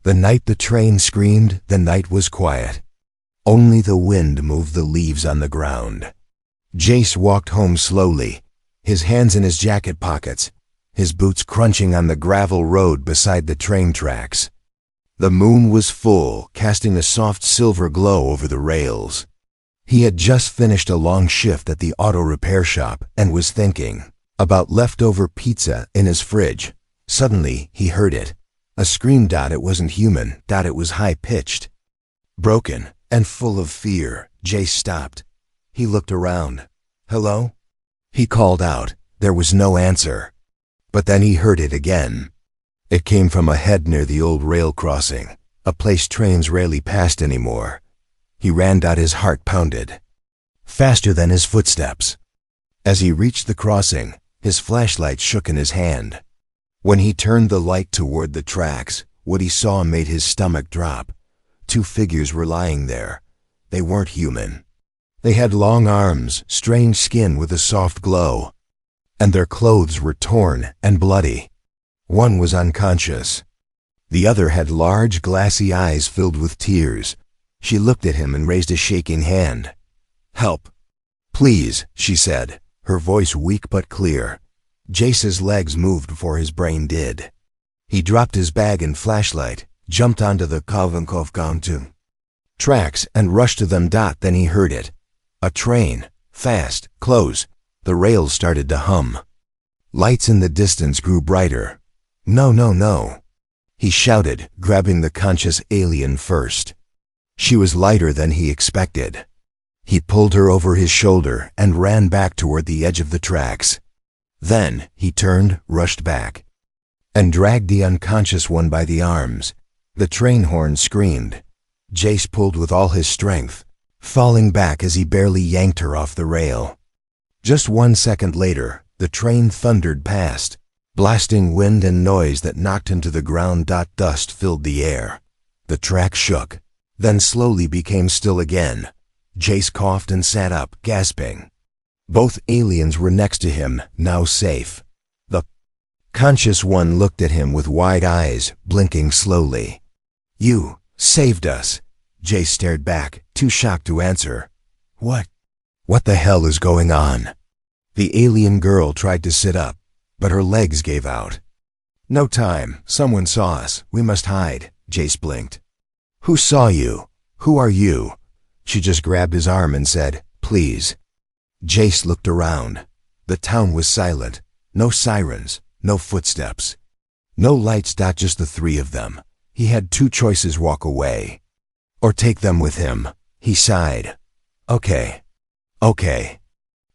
The night the train screamed, the night was quiet. Only the wind moved the leaves on the ground. Jace walked home slowly, his hands in his jacket pockets, his boots crunching on the gravel road beside the train tracks. The moon was full, casting a soft silver glow over the rails. He had just finished a long shift at the auto repair shop and was thinking about leftover pizza in his fridge. Suddenly, he heard it. A scream. It wasn't human. It was high-pitched. Broken and full of fear, Jace stopped. He looked around. "Hello?" he called out. There was no answer. But then he heard it again. It came from ahead near the old rail crossing, a place trains rarely passed anymore. He ran. His heart pounded faster than his footsteps. As he reached the crossing, his flashlight shook in his hand. When he turned the light toward the tracks, what he saw made his stomach drop. 2 figures were lying there. They weren't human. They had long arms, strange skin with a soft glow, and their clothes were torn and bloody. One was unconscious. The other had large, glassy eyes filled with tears. She looked at him and raised a shaking hand. "Help, please," she said, her voice weak but clear. Jace's legs moved before his brain did. He dropped his bag and flashlight, jumped onto the Kalvankov tracks and rushed to them. Then he heard it. A train. Fast. Close. The rails started to hum. Lights in the distance grew brighter. "No, no, no," he shouted, grabbing the conscious alien first. She was lighter than he expected. He pulled her over his shoulder and ran back toward the edge of the tracks. Then he turned, rushed back, and dragged the unconscious one by the arms. The train horn screamed. Jace pulled with all his strength, falling back as he barely yanked her off the rail. Just 1 second later, the train thundered past, blasting wind and noise that knocked him to the ground. Dust filled the air. The track shook, then slowly became still again. Jace coughed and sat up, gasping. Both aliens were next to him, now safe. The conscious one looked at him with wide eyes, blinking slowly. "You saved us." Jace stared back, too shocked to answer. What the hell is going on?" The alien girl tried to sit up, but her legs gave out. "No time. Someone saw us. We must hide." Jace blinked. "Who saw you? Who are you?" She just grabbed his arm and said, "Please." Jace looked around. The town was silent. No sirens, no footsteps, no lights. Just the 3 of them. He had 2 choices: walk away, or take them with him. He sighed. Okay.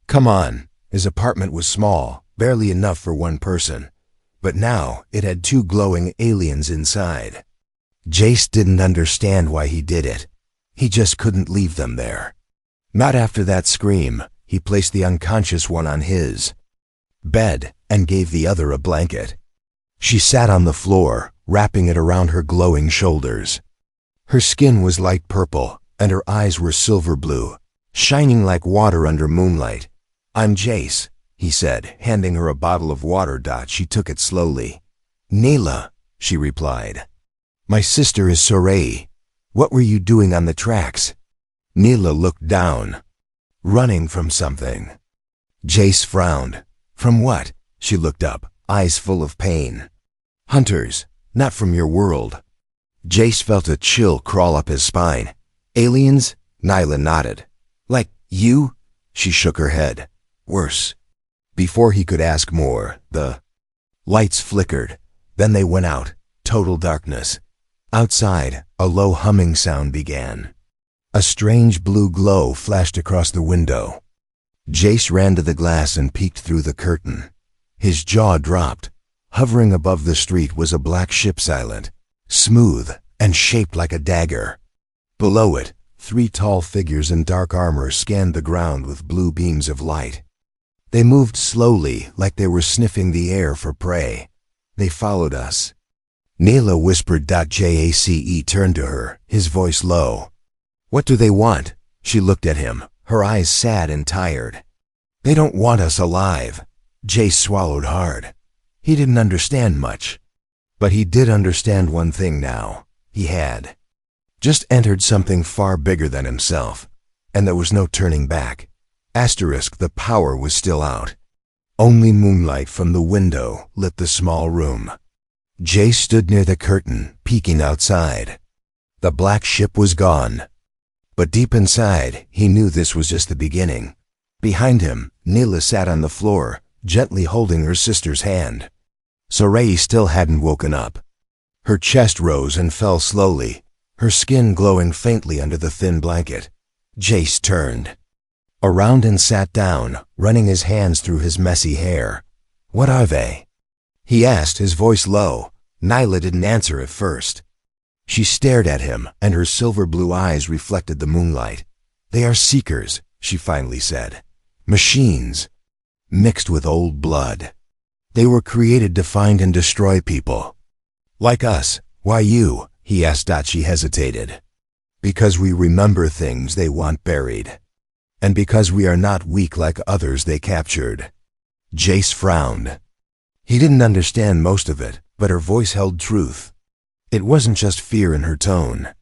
Come on." His apartment was small, barely enough for 1 person, but now it had 2 glowing aliens inside. Jace didn't understand why he did it. He just couldn't leave them there. Not after that scream. He placed the unconscious one on his bed and gave the other a blanket. She sat on the floor, wrapping it around her glowing shoulders. Her skin was light purple, and her eyes were silver blue, shining like water under moonlight. "I'm Jace," he said, handing her a bottle of water. She took it slowly. "Neela," she replied. "My sister is Sorei. What were you doing on the tracks?" Neela looked down. "Running from something." Jace frowned. "From what?" She looked up, eyes full of pain. "Hunters, not from your world." Jace felt a chill crawl up his spine. "Aliens?" Neela nodded. "Like you?" She shook her head. "Worse." Before he could ask more, the lights flickered. Then they went out. Total darkness. Outside, a low humming sound began. A strange blue glow flashed across the window. Jace ran to the glass and peeked through the curtain. His jaw dropped. Hovering above the street was a black ship silent, smooth and shaped like a dagger. Below it, 3 tall figures in dark armor scanned the ground with blue beams of light. They moved slowly, like they were sniffing the air for prey. "They followed us," Neela whispered. Jace turned to her, his voice low. "What do they want?" She looked at him, her eyes sad and tired. "They don't want us alive." Jace swallowed hard. He didn't understand much, but he did understand one thing now. He had just entered something far bigger than himself, and there was no turning back. Asterisk, the power was still out. Only moonlight from the window lit the small room. Jace stood near the curtain, peeking outside. The black ship was gone. But deep inside, he knew this was just the beginning. Behind him, Neela sat on the floor, gently holding her sister's hand. Sarai still hadn't woken up. Her chest rose and fell slowly, her skin glowing faintly under the thin blanket. Jace turned around and sat down, running his hands through his messy hair. "What are they?" he asked, his voice low. Nyla didn't answer at first. She stared at him, and her silver blue eyes reflected the moonlight. "They are seekers," she finally said. "Machines, mixed with old blood. They were created to find and destroy people. Like us." "Why you?" he asked. She hesitated. "Because we remember things they want buried. And because we are not weak like others they captured." Jace frowned. He didn't understand most of it, but her voice held truth. It wasn't just fear in her tone.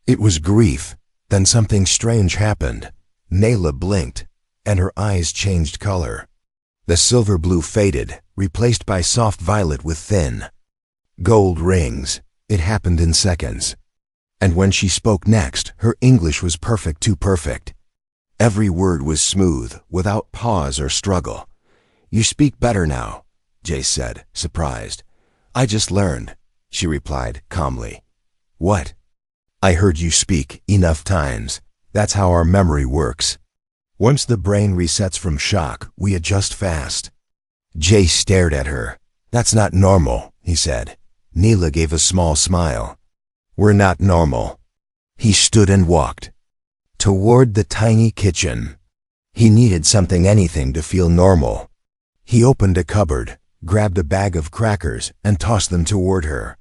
It was grief. Then something strange happened. Neela blinked, and her eyes changed color. The silver blue faded, replaced by soft violet with thin gold rings. It happened in seconds. And when she spoke next, her English was perfect, too perfect. Every word was smooth, without pause or struggle. "You speak better now," Jace said, surprised. "I just learned," she replied calmly. "What?" "I heard you speak enough times. That's how our memory works. Once the brain resets from shock, we adjust fast." Jace stared at her. "That's not normal," he said. Neela gave a small smile. "We're not normal." He stood and walked toward the tiny kitchen. He needed something, anything, to feel normal. He opened a cupboard, grabbed a bag of crackers, and tossed them toward her.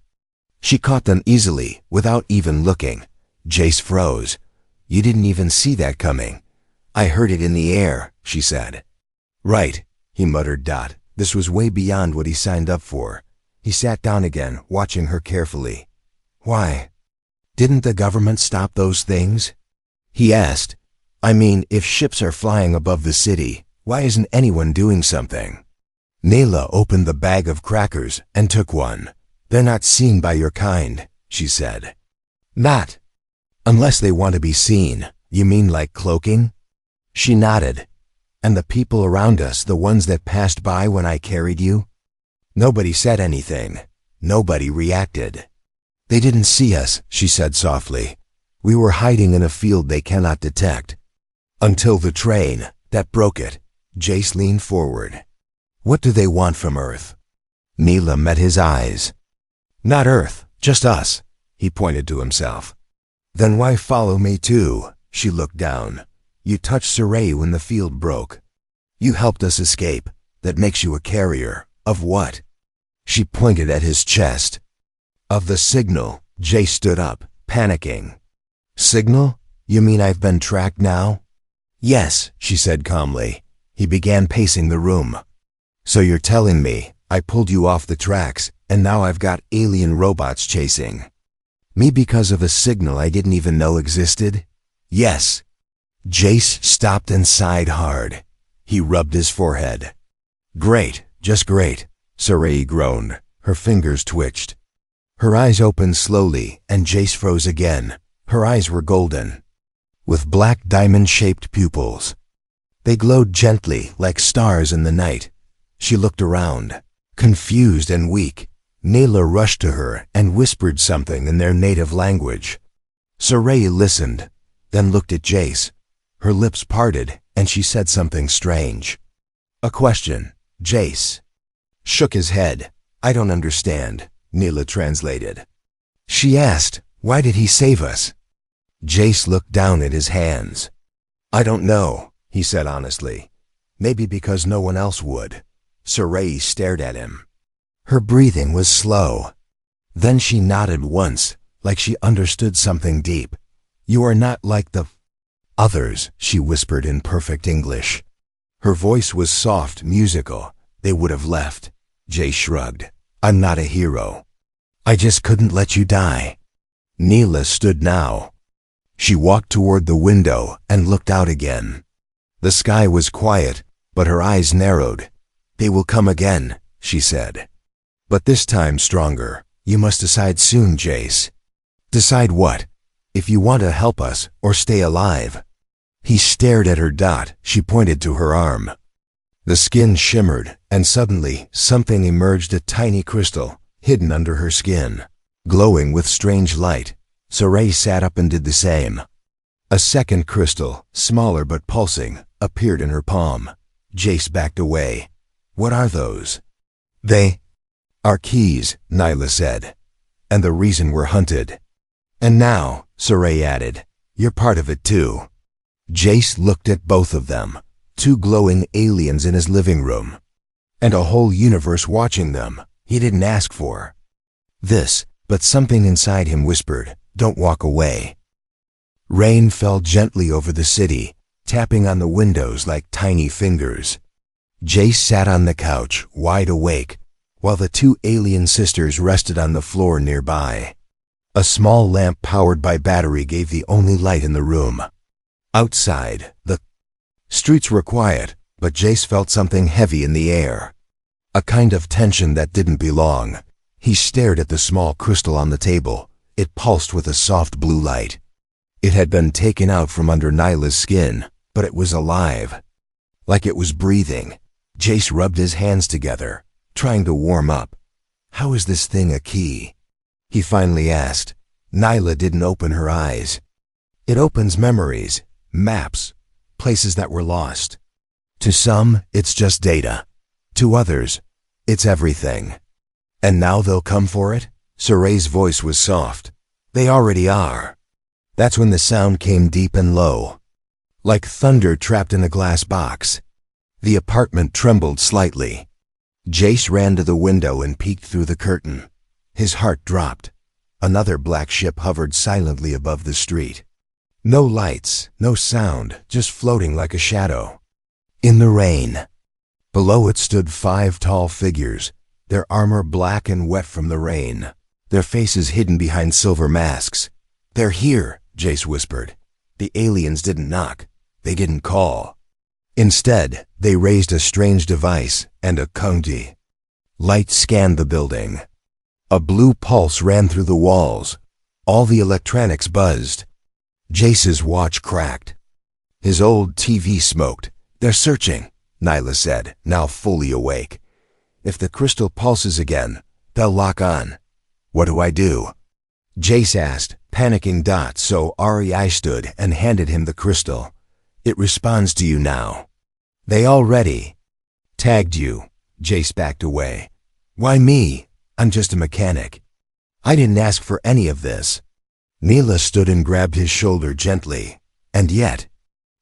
She caught them easily, without even looking. Jace froze. "You didn't even see that coming." "I heard it in the air," she said. "Right," he muttered. This was way beyond what he signed up for. He sat down again, watching her carefully. "Why? Didn't the government stop those things?" he asked. "I mean, if ships are flying above the city, why isn't anyone doing something?" Neela opened the bag of crackers and took one. "They're not seen by your kind," she said. "Not unless they want to be seen. You mean like cloaking?" She nodded. "And the people around us, the ones that passed by when I carried you?" Nobody said anything. Nobody reacted. "They didn't see us," she said softly. "We were hiding in a field they cannot detect. Until the train that broke it." Jace leaned forward. "What do they want from Earth?" Neela met his eyes. "Not Earth, just us," he pointed to himself. "Then why follow me too?" She looked down. "You touched Sarai when the field broke. You helped us escape. That makes you a carrier. Of what?" She pointed at his chest. "Of the signal." Jace stood up, panicking. "Signal? You mean I've been tracked now?" "Yes," she said calmly. He began pacing the room. "So you're telling me I pulled you off the tracks, and now I've got alien robots chasing me because of a signal I didn't even know existed?" "Yes." Jace stopped and sighed hard. He rubbed his forehead. "Great, just great," Sarai groaned. Her fingers twitched. Her eyes opened slowly, and Jace froze again. Her eyes were golden, with black diamond-shaped pupils. They glowed gently, like stars in the night. She looked around, confused and weak. Neela rushed to her and whispered something in their native language. Sarai listened, then looked at Jace. Her lips parted, and she said something strange. "A question." Jace shook his head. "I don't understand," Neela translated. She asked, "Why did he save us?" Jace looked down at his hands. "I don't know," he said honestly. "Maybe because no one else would." Sarai stared at him. Her breathing was slow. Then she nodded once, like she understood something deep. "You are not like the others," she whispered in perfect English. Her voice was soft, musical. "They would have left." Jay shrugged. "I'm not a hero. I just couldn't let you die." Neela stood now. She walked toward the window and looked out again. The sky was quiet, but her eyes narrowed. "They will come again," she said. "But this time stronger. You must decide soon, Jace." "Decide what? If you want to help us or stay alive." He stared at her. She pointed to her arm. The skin shimmered, and suddenly something emerged, a tiny crystal, hidden under her skin, glowing with strange light. Saray sat up and did the same. A second crystal, smaller but pulsing, appeared in her palm. Jace backed away. "What are those?" "They are keys," Nyla said. "And the reason we're hunted." "And now," Saray added, "you're part of it too." Jace looked at both of them, two glowing aliens in his living room, and a whole universe watching them. He didn't ask for this, but something inside him whispered, "Don't walk away." Rain fell gently over the city, tapping on the windows like tiny fingers. Jace sat on the couch, wide awake, while the two alien sisters rested on the floor nearby. A small lamp powered by battery gave the only light in the room. Outside, the streets were quiet, but Jace felt something heavy in the air. A kind of tension that didn't belong. He stared at the small crystal on the table. It pulsed with a soft blue light. It had been taken out from under Nyla's skin, but it was alive. Like it was breathing. Jace rubbed his hands together, trying to warm up. "How is this thing a key?" he finally asked. Nyla didn't open her eyes. "It opens memories, maps, places that were lost. To some, it's just data. To others, it's everything." "And now they'll come for it?" Saray's voice was soft. "They already are." That's when the sound came deep and low, like thunder trapped in a glass box. The apartment trembled slightly. Jace ran to the window and peeked through the curtain. His heart dropped. Another black ship hovered silently above the street. No lights, no sound, just floating like a shadow. In the rain. Below it stood 5 tall figures, their armor black and wet from the rain, their faces hidden behind silver masks. "They're here," Jace whispered. "The aliens didn't knock. They didn't call. Instead, they raised a strange device and a kunti." Light scanned the building. A blue pulse ran through the walls. All the electronics buzzed. Jace's watch cracked. His old TV smoked. "They're searching," Nyla said, now fully awake. "If the crystal pulses again, they'll lock on." "What do I do?" Jace asked, panicking. So REI stood and handed him the crystal. "It responds to you now." "They already tagged you." Jace backed away. "Why me? I'm just a mechanic. I didn't ask for any of this." Neela stood and grabbed his shoulder gently. "And yet,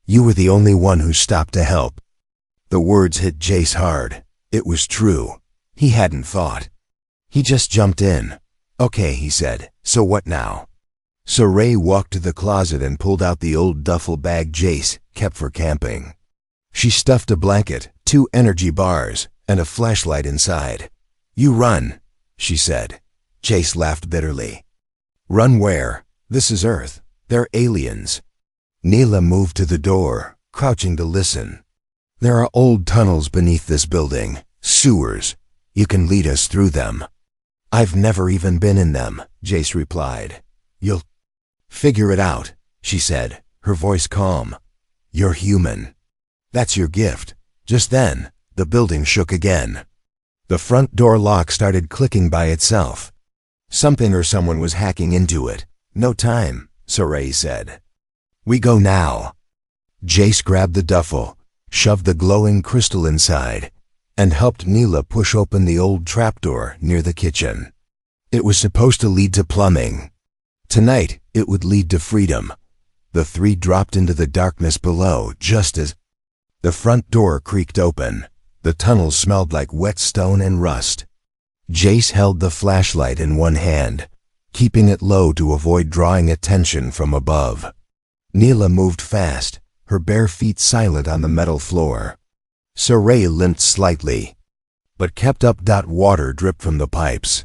you were the only one who stopped to help." The words hit Jace hard. It was true. He hadn't thought. He just jumped in. "Okay," he said. "So what now?" Saray walked to the closet and pulled out the old duffel bag Jace kept for camping. She stuffed a blanket, 2 energy bars, and a flashlight inside. "You run," she said. Jace laughed bitterly. "Run where? This is Earth. They're aliens." Neela moved to the door, crouching to listen. "There are old tunnels beneath this building, sewers. You can lead us through them." "I've never even been in them," Jace replied. "You'll figure it out," she said, her voice calm. "You're human. That's your gift." Just then, the building shook again. The front door lock started clicking by itself. Something or someone was hacking into it. "No time," Saray said. "We go now." Jace grabbed the duffel, shoved the glowing crystal inside, and helped Neela push open the old trapdoor near the kitchen. It was supposed to lead to plumbing. Tonight, it would lead to freedom. The 3 dropped into the darkness below just as the front door creaked open. The tunnel smelled like wet stone and rust. Jace held the flashlight in one hand, keeping it low to avoid drawing attention from above. Neela moved fast, her bare feet silent on the metal floor. Saray limped slightly, but kept up. Water dripped from the pipes.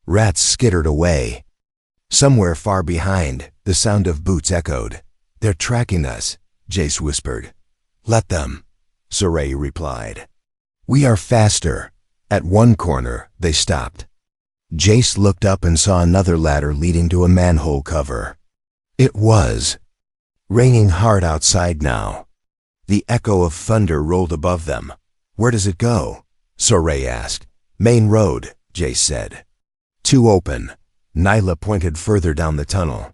Rats skittered away. Somewhere far behind, the sound of boots echoed. "They're tracking us," Jace whispered. "Let them," Sorey replied. "We are faster." At one corner, they stopped. Jace looked up and saw another ladder leading to a manhole cover. It was raining hard outside now. The echo of thunder rolled above them. "Where does it go?" Sorey asked. "Main road," Jace said. "Too open." Nyla pointed further down the tunnel.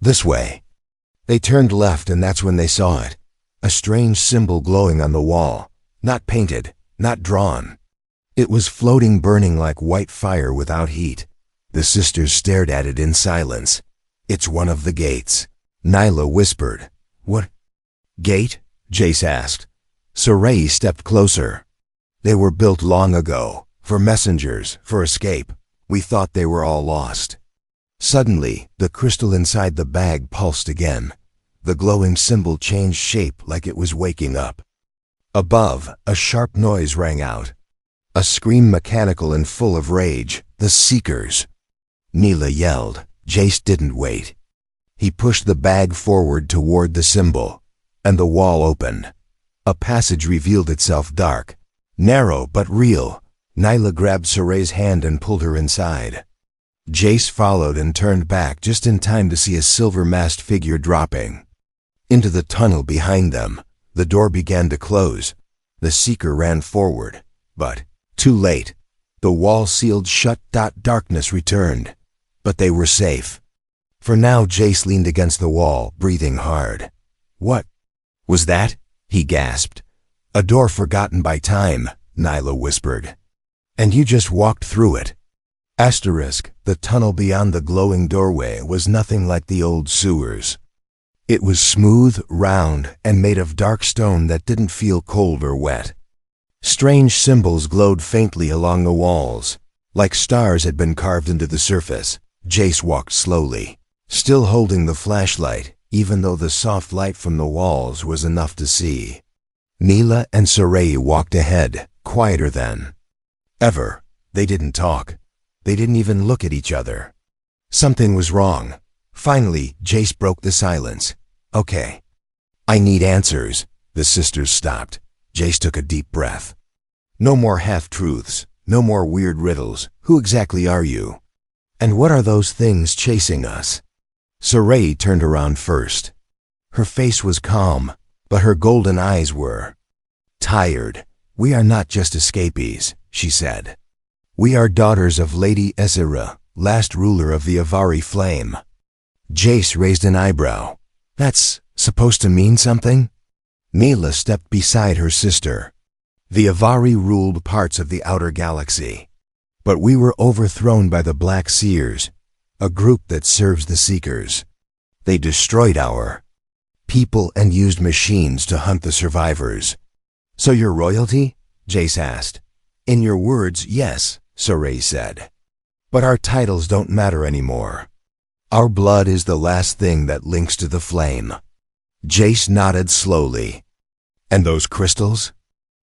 "This way." They turned left, and that's when they saw it. A strange symbol glowing on the wall. Not painted, not drawn. It was floating, burning like white fire without heat. The sisters stared at it in silence. "It's one of the gates," Nyla whispered. "What gate?" Jace asked. Sorey stepped closer. "They were built long ago, for messengers, for escape. We thought they were all lost." Suddenly, the crystal inside the bag pulsed again. The glowing symbol changed shape like it was waking up. Above, a sharp noise rang out. A scream mechanical and full of rage. "The Seekers!" Nyla yelled. Jace didn't wait. He pushed the bag forward toward the symbol, and the wall opened. A passage revealed itself, dark, narrow but real. Nyla grabbed Sorey's hand and pulled her inside. Jace followed and turned back just in time to see a silver-masked figure dropping into the tunnel behind them. The door began to close. The Seeker ran forward, but too late. The wall sealed shut. Darkness returned, but they were safe. For now, Jace leaned against the wall, breathing hard. "What was that?" he gasped. "A door forgotten by time," Nyla whispered. "And you just walked through it." The tunnel beyond the glowing doorway was nothing like the old sewers. It was smooth, round, and made of dark stone that didn't feel cold or wet. Strange symbols glowed faintly along the walls, like stars had been carved into the surface. Jace walked slowly, still holding the flashlight, even though the soft light from the walls was enough to see. Nyla and Sorey walked ahead, quieter than ever. They didn't talk. They didn't even look at each other. Something was wrong. Finally, Jace broke the silence. "Okay. I need answers." The sisters stopped. Jace took a deep breath. "No more half-truths. No more weird riddles. Who exactly are you? And what are those things chasing us?" Sorey turned around first. Her face was calm, but her golden eyes were tired. "We are not just escapees," she said. "We are daughters of Lady Ezira, last ruler of the Avari Flame." Jace raised an eyebrow. "That's supposed to mean something?" Nyla stepped beside her sister. "The Avari ruled parts of the outer galaxy, but we were overthrown by the Black Seers, a group that serves the Seekers. They destroyed our people and used machines to hunt the survivors." "So you're royalty?" Jace asked. "In your words, yes," Sorey said. "But our titles don't matter anymore. Our blood is the last thing that links to the flame." Jace nodded slowly. "And those crystals?"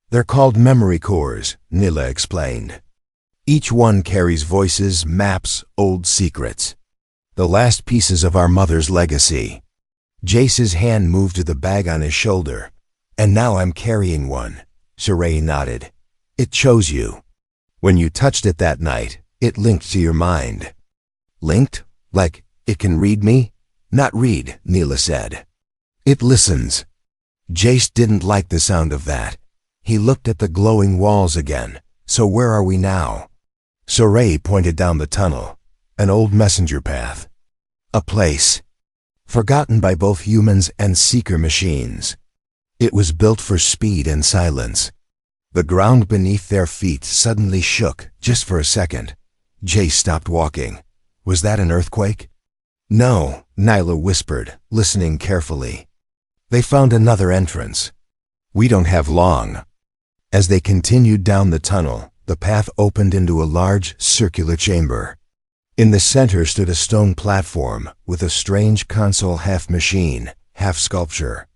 "They're called memory cores," Nyla explained. "Each one carries voices, maps, old secrets. The last pieces of our mother's legacy." Jace's hand moved to the bag on his shoulder. "And now I'm carrying one." Sorey nodded. "It chose you. When you touched it that night, it linked to your mind." "Linked? Like it can read me?" "Not read," Nyla said. "It listens." Jace didn't like the sound of that. He looked at the glowing walls again. "So where are we now?" Sorey pointed down the tunnel. "An old messenger path. A place forgotten by both humans and Seeker machines. It was built for speed and silence." The ground beneath their feet suddenly shook, just for a second. Jace stopped walking. "Was that an earthquake?" "No," Nyla whispered, listening carefully. "They found another entrance. We don't have long." As they continued down the tunnel, the path opened into a large, circular chamber. In the center stood a stone platform with a strange console, half machine, half sculpture.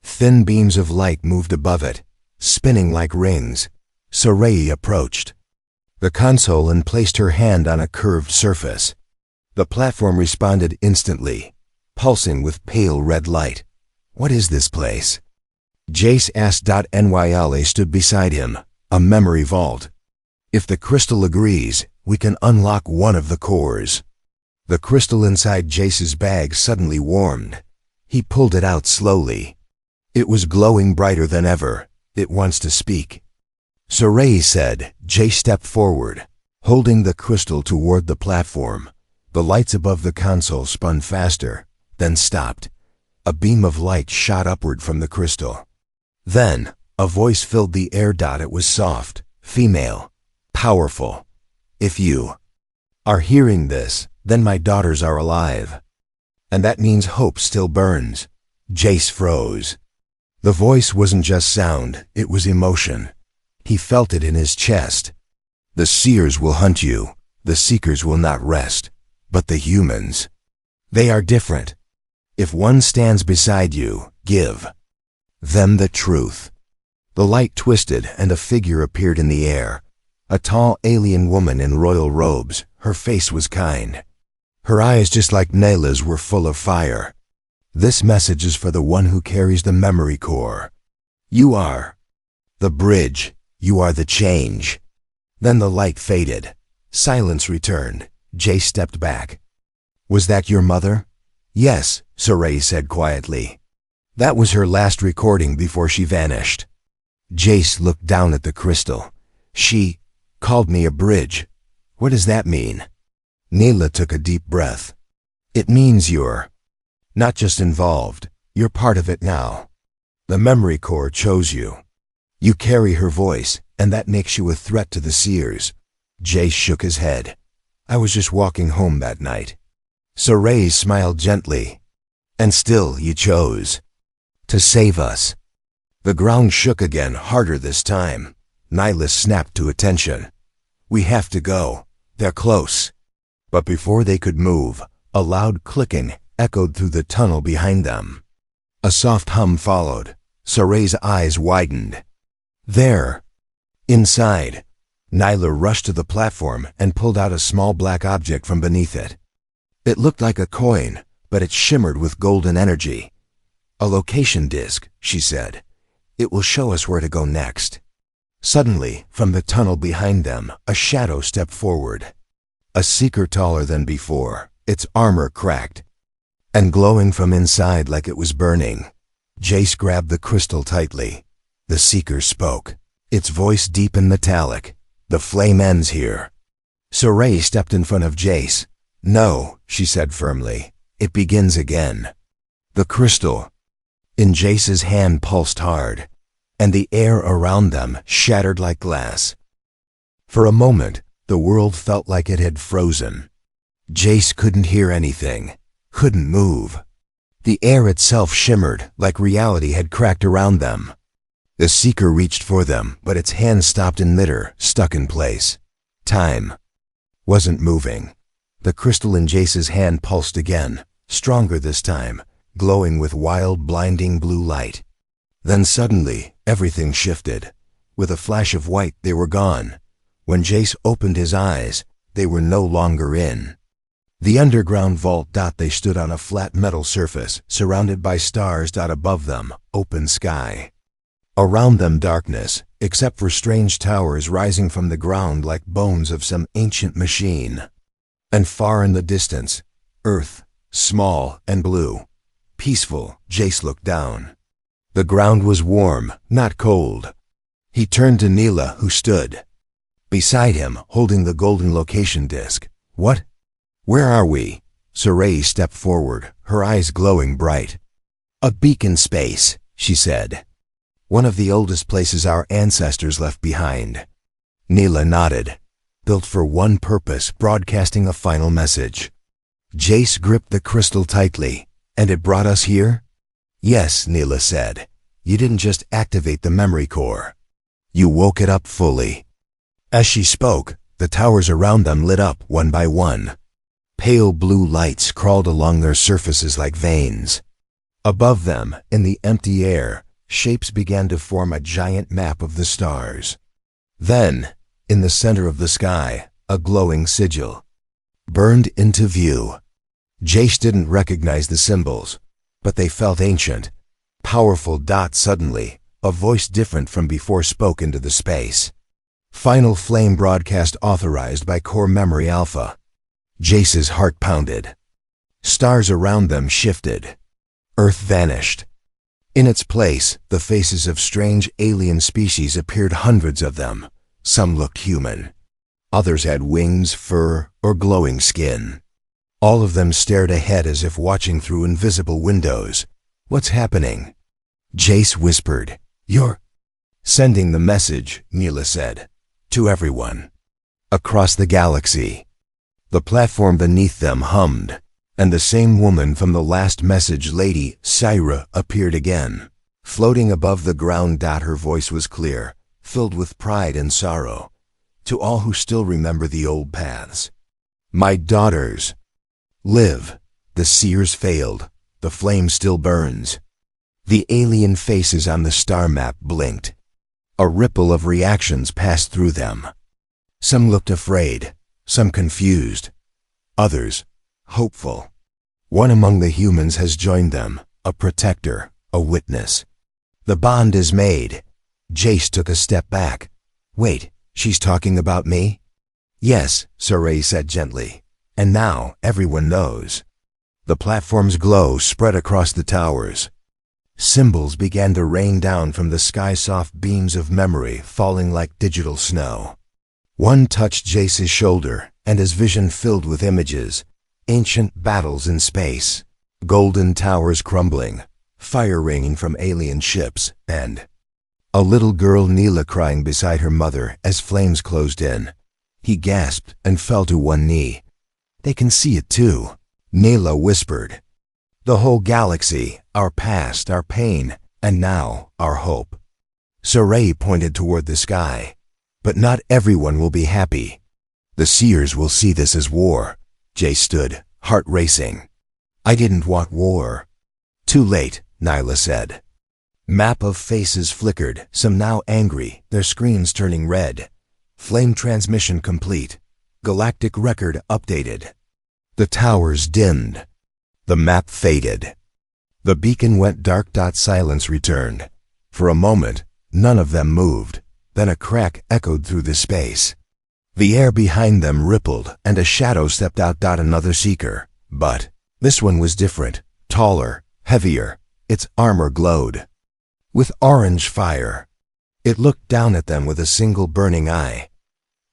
Thin beams of light moved above it, spinning like rings. Sorey approached the console and placed her hand on a curved surface. The platform responded instantly, pulsing with pale red light. What is this place? Jace asked. Nyla stood beside him, a memory vault. If the crystal agrees, we can unlock one of the cores. The crystal inside Jace's bag suddenly warmed. He pulled it out slowly. It was glowing brighter than ever. It wants to speak. Saray said. Jace stepped forward, holding the crystal toward the platform. The lights above the console spun faster, then stopped. A beam of light shot upward from the crystal. Then, a voice filled the air. It was soft, female, powerful. If you are hearing this, then my daughters are alive. And that means hope still burns. Jace froze. The voice wasn't just sound, it was emotion. He felt it in his chest. The seers will hunt you, the seekers will not rest. But the humans, they are different. If one stands beside you, give them the truth. The light twisted and a figure appeared in the air. A tall alien woman in royal robes. Her face was kind. Her eyes, just like Nyla's, were full of fire. This message is for the one who carries the memory core. You are the bridge. You are the change. Then the light faded. Silence returned. Jace stepped back. Was that your mother? Yes, Saray said quietly. That was her last recording before she vanished. Jace looked down at the crystal. She called me a bridge. What does that mean? Nyla took a deep breath. It means you're not just involved, you're part of it now. The memory core chose you. You carry her voice, and that makes you a threat to the seers. Jace shook his head. I was just walking home that night. Saray smiled gently. And still you chose to save us. The ground shook again, harder this time. Nyla snapped to attention. We have to go. They're close. But before they could move, a loud clicking echoed through the tunnel behind them. A soft hum followed. Saray's eyes widened. There, inside, Nyla rushed to the platform and pulled out a small black object from beneath it. It looked like a coin, but it shimmered with golden energy. A location disc, she said. It will show us where to go next. Suddenly, from the tunnel behind them, a shadow stepped forward. A seeker taller than before, its armor cracked, and glowing from inside like it was burning. Jace grabbed the crystal tightly. The seeker spoke, its voice deep and metallic. The flame ends here. Saray stepped in front of Jace. No, she said firmly. It begins again. The crystal in Jace's hand pulsed hard, and the air around them shattered like glass. For a moment, the world felt like it had frozen. Jace couldn't hear anything, couldn't move. The air itself shimmered like reality had cracked around them. The seeker reached for them, but its hand stopped in midair, stuck in place. Time wasn't moving. The crystal in Jace's hand pulsed again, stronger this time, glowing with wild, blinding blue light. Then suddenly, everything shifted. With a flash of white, they were gone. When Jace opened his eyes, they were no longer in the underground vault. They stood on a flat metal surface, surrounded by stars. Above them, open sky. Around them, darkness, except for strange towers rising from the ground like bones of some ancient machine. And far in the distance, Earth, small and blue. Peaceful. Jace looked down. The ground was warm, not cold. He turned to Nyla, who stood beside him, holding the golden location disc. What? Where are we? Saray stepped forward, her eyes glowing bright. A beacon space, she said. One of the oldest places our ancestors left behind. Nyla nodded. Built for one purpose, broadcasting a final message. Jace gripped the crystal tightly. And it brought us here? Yes, Nyla said. You didn't just activate the memory core. You woke it up fully. As she spoke, the towers around them lit up one by one. Pale blue lights crawled along their surfaces like veins. Above them, in the empty air, shapes began to form a giant map of the stars. Then, in the center of the sky, a glowing sigil. burned into view. Jace didn't recognize the symbols, but they felt ancient. Powerful. Suddenly, a voice different from before spoke into the space. Final flame broadcast authorized by Core Memory Alpha. Jace's heart pounded. Stars around them shifted. Earth vanished. In its place, the faces of strange alien species appeared, hundreds of them. Some looked human. Others had wings, fur, or glowing skin. All of them stared ahead as if watching through invisible windows. "What's happening?" Jace whispered. "You're sending the message," Neela said. "To everyone. Across the galaxy." The platform beneath them hummed, and the same woman from the last message, Lady Syra, appeared again. Floating above the ground. Her voice was clear, filled with pride and sorrow. "To all who still remember the old paths. My daughters. Live. The seers failed. The flame still burns." The alien faces on the star map blinked. A ripple of reactions passed through them. Some looked afraid, some confused, others hopeful. One among the humans has joined them, a protector, a witness. The bond is made. Jace took a step back. "Wait, she's talking about me?" "Yes," Saray said gently. "And now everyone knows." The platform's glow spread across the towers. Symbols began to rain down from the sky, soft beams of memory falling like digital snow. One touched Jace's shoulder, and his vision filled with images. Ancient battles in space, golden towers crumbling, fire raining from alien ships, and a little girl, Neela, crying beside her mother as flames closed in. He gasped and fell to one knee. "They can see it too," Neela whispered. "The whole galaxy, our past, our pain, and now our hope." Saray pointed toward the sky. "But not everyone will be happy. The seers will see this as war." Jay stood, heart racing. "I didn't want war." "Too late," Nyla said. Map of faces flickered, some now angry, their screens turning red. Flame transmission complete. Galactic record updated. The towers dimmed. The map faded. The beacon went dark. Silence returned. For a moment, none of them moved. Then a crack echoed through the space. The air behind them rippled, and a shadow stepped out. Another seeker. But this one was different, taller, heavier. Its armor glowed with orange fire. It looked down at them with a single burning eye.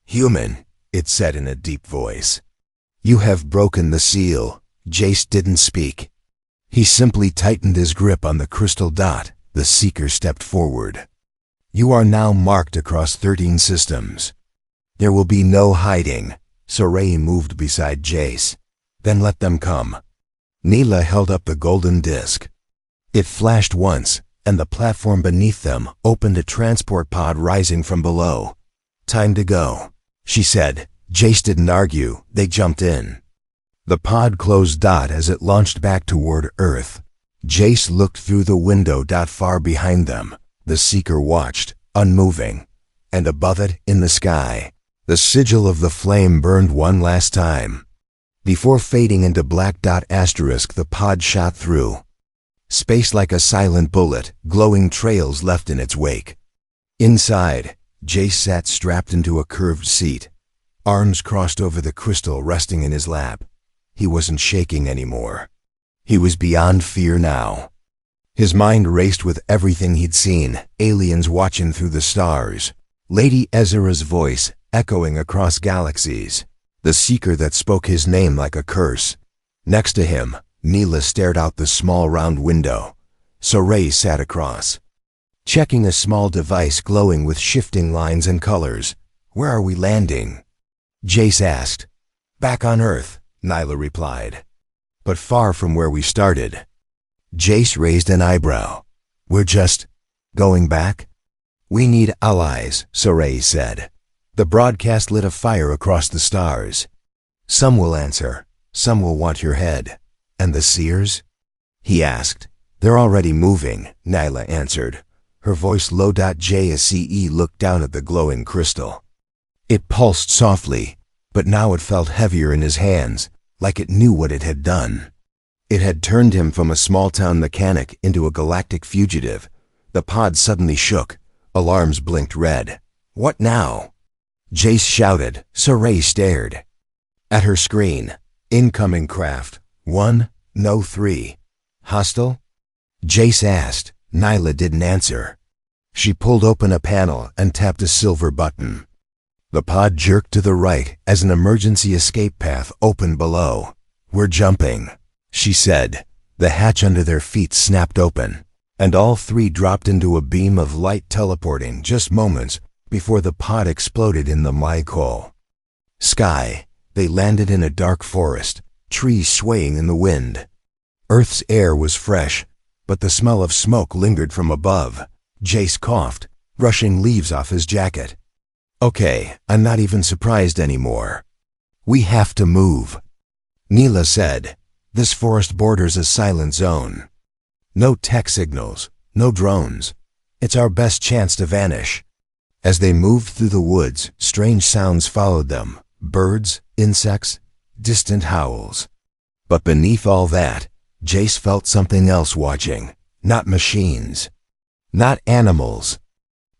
"Human," it said in a deep voice. "You have broken the seal." Jace didn't speak. He simply tightened his grip on the crystal dot. The seeker stepped forward. "You are now marked across 13 systems. There will be no hiding." Saray moved beside Jace. "Then let them come." Neela held up the golden disc. It flashed once, and the platform beneath them opened, a transport pod rising from below. "Time to go," she said. Jace didn't argue. They jumped in. The pod closed. As it launched back toward Earth. Jace looked through the window. Far behind them, the seeker watched, unmoving. And above it, in the sky, the sigil of the flame burned one last time. Before fading into black. The pod shot through space like a silent bullet, glowing trails left in its wake. Inside, Jace sat strapped into a curved seat, arms crossed over the crystal resting in his lap. He wasn't shaking anymore. He was beyond fear now. His mind raced with everything he'd seen, aliens watching through the stars, Lady Ezra's voice echoing across galaxies, the seeker that spoke his name like a curse. Next to him, Neela stared out the small round window. Saray sat across, checking a small device glowing with shifting lines and colors. "Where are we landing?" Jace asked. "Back on Earth," Nyla replied. "But far from where we started." Jace raised an eyebrow. "We're just going back?" "We need allies," Saray said. The broadcast lit a fire across the stars. "Some will answer, some will want your head." "And the seers?" he asked. "They're already moving," Nyla answered, her voice low. Jace looked down at the glowing crystal. It pulsed softly, but now it felt heavier in his hands, like it knew what it had done. It had turned him from a small-town mechanic into a galactic fugitive. The pod suddenly shook. Alarms blinked red. What now? Jace shouted. Saray stared. At her screen. Incoming craft. 1-3. Hostile? Jace asked. Nyla didn't answer. She pulled open a panel and tapped a silver button. The pod jerked to the right as an emergency escape path opened below. We're jumping, she said. The hatch under their feet snapped open, and all three dropped into a beam of light, teleporting just moments before the pod exploded in the Mycol sky. They landed in a dark forest, trees swaying in the wind. Earth's air was fresh, but the smell of smoke lingered from above. Jace coughed, brushing leaves off his jacket. Okay, I'm not even surprised anymore. We have to move, Neela said. This forest borders a silent zone. No tech signals, no drones. It's our best chance to vanish. As they moved through the woods, strange sounds followed them. Birds, insects, distant howls. But beneath all that, Jace felt something else watching. Not machines. Not animals.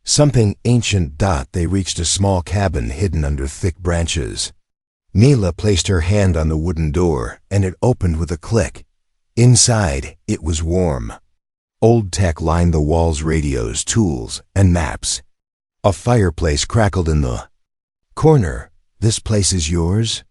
Something ancient. They reached a small cabin hidden under thick branches. Neela placed her hand on the wooden door, and it opened with a click. Inside, it was warm. Old tech lined the walls, radios, tools, and maps. A fireplace crackled in the corner. This place is yours?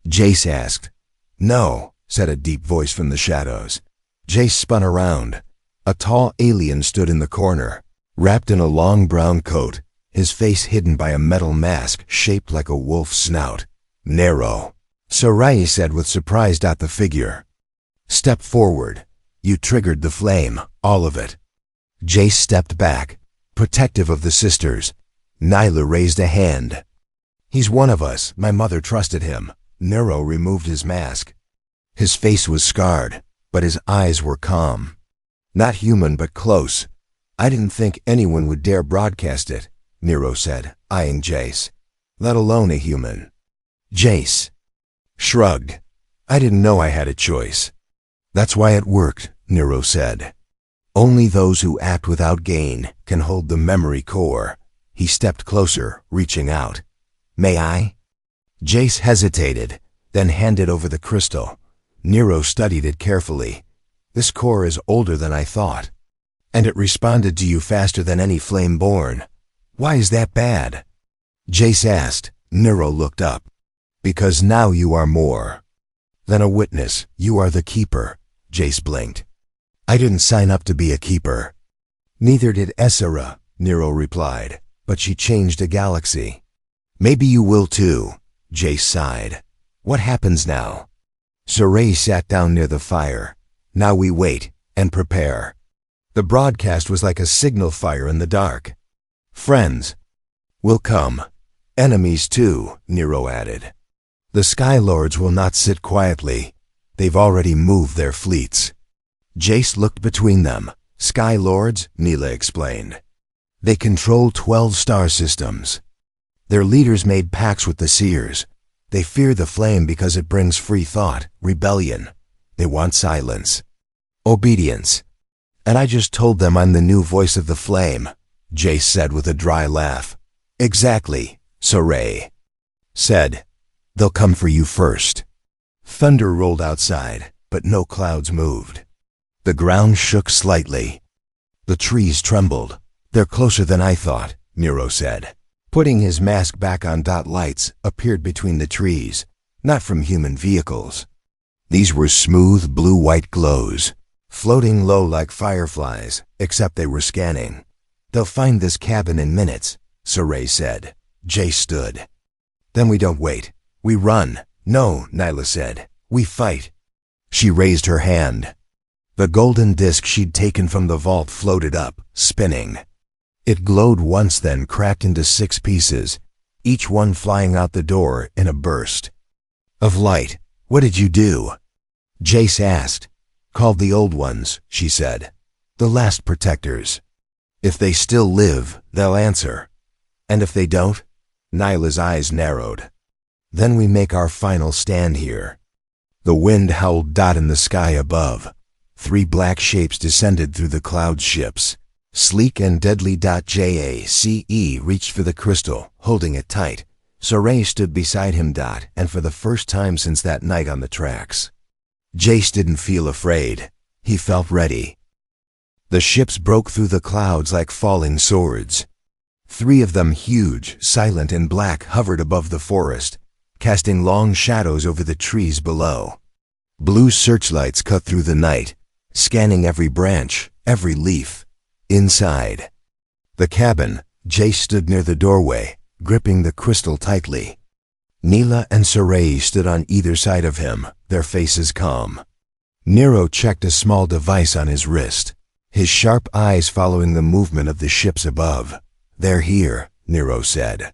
Jace asked. No, said a deep voice from the shadows. Jace spun around. A tall alien stood in the corner, wrapped in a long brown coat, his face hidden by a metal mask shaped like a wolf's snout. Narrow. Sarai said with surprise at the figure. Step forward. You triggered the flame, all of it. Jace stepped back, protective of the sisters. Nyla raised a hand. He's one of us. My mother trusted him. Nero removed his mask. His face was scarred, but his eyes were calm. Not human, but close. I didn't think anyone would dare broadcast it, Nero said, eyeing Jace. Let alone a human. Jace shrugged. I didn't know I had a choice. That's why it worked, Nero said. Only those who act without gain can hold the memory core. He stepped closer, reaching out. May I? Jace hesitated, then handed over the crystal. Nero studied it carefully. This core is older than I thought. And it responded to you faster than any flame born. Why is that bad? Jace asked. Nero looked up. Because now you are more than a witness. You are the keeper, Jace blinked. I didn't sign up to be a keeper. Neither did Essera, Nero replied, but she changed a galaxy. Maybe you will too, Jace sighed. What happens now? Saray sat down near the fire. Now we wait and prepare. The broadcast was like a signal fire in the dark. Friends will come. Enemies too, Nero added. The Sky Lords will not sit quietly. They've already moved their fleets. Jace looked between them. Sky Lords, Neela explained. They control 12 star systems. Their leaders made pacts with the Seers. They fear the flame because it brings free thought, rebellion. They want silence. Obedience. And I just told them I'm the new voice of the flame, Jace said with a dry laugh. Exactly, Saray said. They'll come for you first. Thunder rolled outside, but no clouds moved. The ground shook slightly. The trees trembled. They're closer than I thought, Nero said. Putting his mask back on. Lights appeared between the trees, not from human vehicles. These were smooth blue-white glows, floating low like fireflies, except they were scanning. They'll find this cabin in minutes, Saray said. Jace stood. Then we don't wait. We run. No, Nyla said. We fight. She raised her hand. The golden disc she'd taken from the vault floated up, spinning. It glowed once, then cracked into 6 pieces, each one flying out the door in a burst of light. What did you do? Jace asked. Called the old ones, she said. The last protectors. If they still live, they'll answer. And if they don't? Nyla's eyes narrowed. Then we make our final stand here." The wind howled in the sky above. 3 black shapes descended through the cloud ships. Sleek and deadly. Jace reached for the crystal, holding it tight. Soray stood beside him. And for the first time since that night on the tracks, Jace didn't feel afraid. He felt ready. The ships broke through the clouds like falling swords. 3 of them, huge, silent and black, hovered above the forest, casting long shadows over the trees below. Blue searchlights cut through the night, scanning every branch, every leaf. Inside the cabin, Jace stood near the doorway, gripping the crystal tightly. Neela and Soray stood on either side of him, their faces calm. Nero checked a small device on his wrist, his sharp eyes following the movement of the ships above. "They're here," Nero said.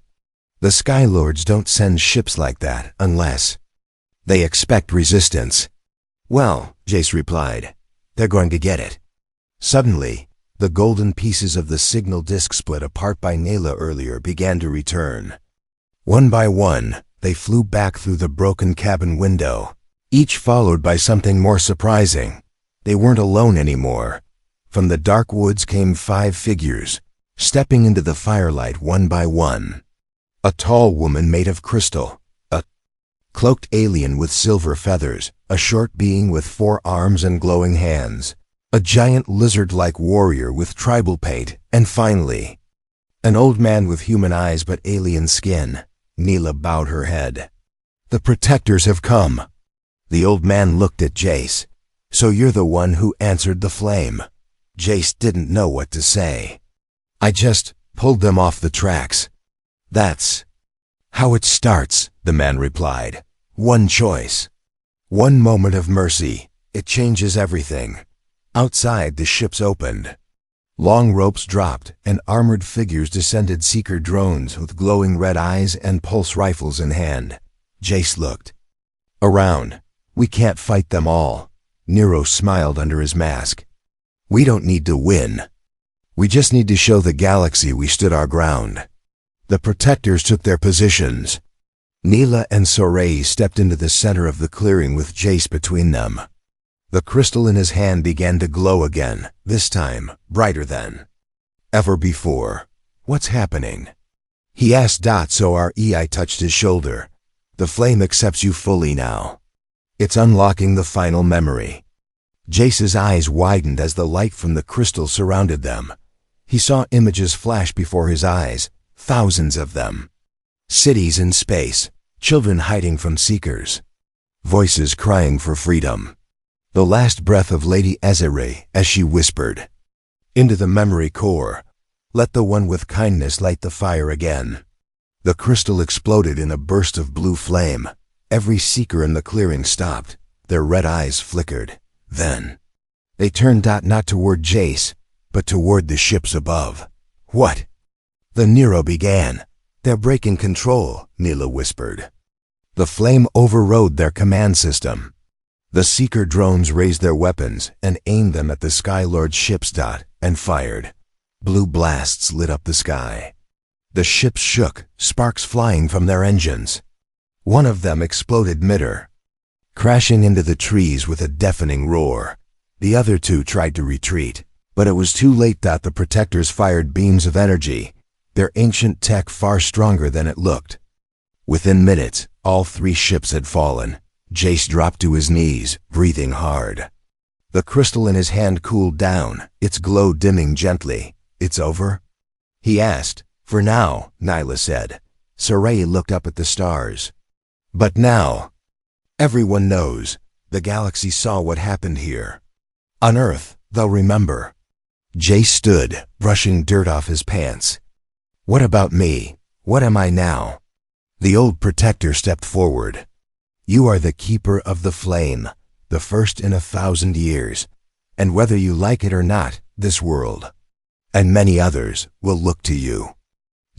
"The Skylords don't send ships like that unless they expect resistance." "Well," Jace replied, "they're going to get it." Suddenly, the golden pieces of the signal disk split apart by Neela earlier began to return. One by one, they flew back through the broken cabin window, each followed by something more surprising. They weren't alone anymore. From the dark woods came 5 figures, stepping into the firelight one by one. A tall woman made of crystal, a cloaked alien with silver feathers, a short being with 4 arms and glowing hands, a giant lizard-like warrior with tribal paint, and finally, an old man with human eyes but alien skin. Neela bowed her head. "The protectors have come." The old man looked at Jace. "So you're the one who answered the flame." Jace didn't know what to say. "I just pulled them off the tracks." "That's how it starts," the man replied. "One choice. One moment of mercy. It changes everything." Outside, the ships opened. Long ropes dropped, and armored figures descended, seeker drones with glowing red eyes and pulse rifles in hand. Jace looked around. "We can't fight them all." Nero smiled under his mask. "We don't need to win. We just need to show the galaxy we stood our ground." The protectors took their positions. Neela and Soray stepped into the center of the clearing with Jace between them. The crystal in his hand began to glow again, this time brighter than ever before. "What's happening?" he asked. Soray touched his shoulder. "The flame accepts you fully now. It's unlocking the final memory." Jace's eyes widened as the light from the crystal surrounded them. He saw images flash before his eyes, thousands of them. Cities in space, children hiding from seekers, voices crying for freedom. The last breath of Lady Ezere as she whispered into the memory core, "Let the one with kindness light the fire again." The crystal exploded in a burst of blue flame. Every seeker in the clearing stopped. Their red eyes flickered. Then they turned not toward Jace, but toward the ships above. "What?" the Nero began. "They're breaking control," Neela whispered. The flame overrode their command system. The seeker drones raised their weapons and aimed them at the Skylord ships. And fired. Blue blasts lit up the sky. The ships shook, sparks flying from their engines. One of them exploded midair, crashing into the trees with a deafening roar. The other 2 tried to retreat, but it was too late. The protectors fired beams of energy, their ancient tech far stronger than it looked. Within minutes, all 3 ships had fallen. Jace dropped to his knees, breathing hard. The crystal in his hand cooled down, its glow dimming gently. "It's over?" he asked. "For now," Neela said. Soray looked up at the stars. "But now, everyone knows. The galaxy saw what happened here. On Earth, they'll remember." Jace stood, brushing dirt off his pants. "What about me? What am I now?" The old protector stepped forward. "You are the keeper of the flame, the first in 1,000 years. And whether you like it or not, this world, and many others, will look to you."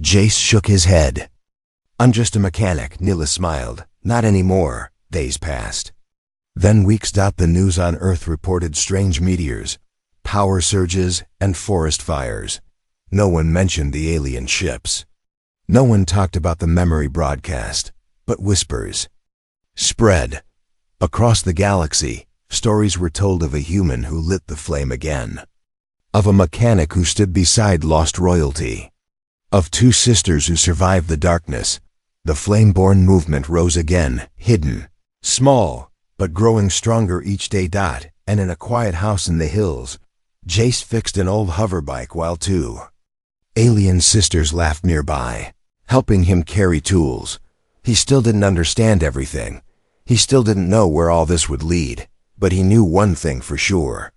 Jace shook his head. "I'm just a mechanic," Neela smiled. "Not anymore." Days passed. Then weeks. The news on Earth reported strange meteors, power surges, and forest fires. No one mentioned the alien ships. No one talked about the memory broadcast. but whispers. Spread. Across the galaxy, stories were told of a human who lit the flame again. Of a mechanic who stood beside lost royalty. Of two sisters who survived the darkness. The flame-born movement rose again, hidden, small, but growing stronger each day. And in a quiet house in the hills, Jace fixed an old hoverbike while two alien sisters laughed nearby, helping him carry tools. He still didn't understand everything. He still didn't know where all this would lead, but he knew one thing for sure.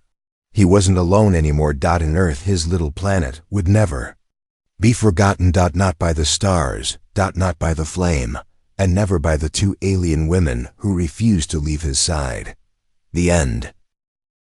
He wasn't alone anymore. And Earth, his little planet, would never be forgotten. Not by the stars, not by the flame, and never by the two alien women who refused to leave his side. The end.